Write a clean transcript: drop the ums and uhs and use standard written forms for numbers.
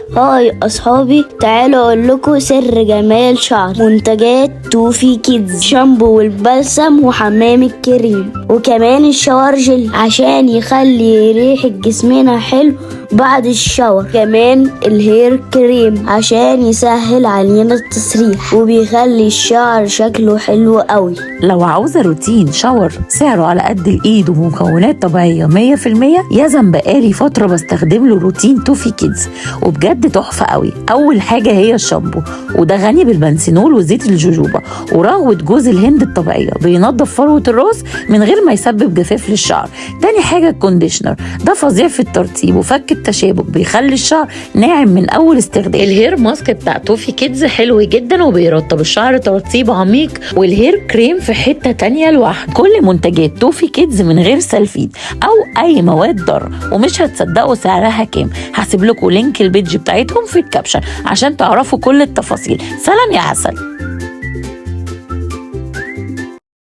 هاي أصحابي، تعالوا أقول لكم سر جمال شعر. منتجات توفي كيدز، شامبو والبلسم وحمام الكريم، وكمان الشاور جل عشان يخلي ريحة جسمنا حلو بعد الشاور. كمان الهير كريم عشان يسهل علينا التسريح وبيخلي الشعر شكله حلو قوي. لو عاوزة روتين شاور سعره على قد الإيد ومكونات طبيعية 100%، يزن بقالي فترة بستخدم له روتين توفي كيدز، وبجد تحفة قوي. أول حاجة هي الشامبو، وده غني بالبنسينول وزيت الجوجوبا ورغوة جوز الهند الطبيعية، بينظف فروة الراس من غير ما يسبب جفاف للشعر. تاني حاجة الكونديشنر، ده فظيع في الترطيب وفك التشابك، بيخلي الشعر ناعم من أول استخدام. الهير ماسك بتاع توفي كيدز حلو جدا وبيرطب الشعر ترطيب عميق، والهير كريم في حتة تانية لوحده. كل منتجات توفي كيدز من غير سلفيد أو أي مواد ضارة، ومش هتصدقوا سعرها كام. هسيب لكم لينك البيج بتاعتهم في الكابشن عشان تعرفوا كل التفاصيل. سلام يا عسل.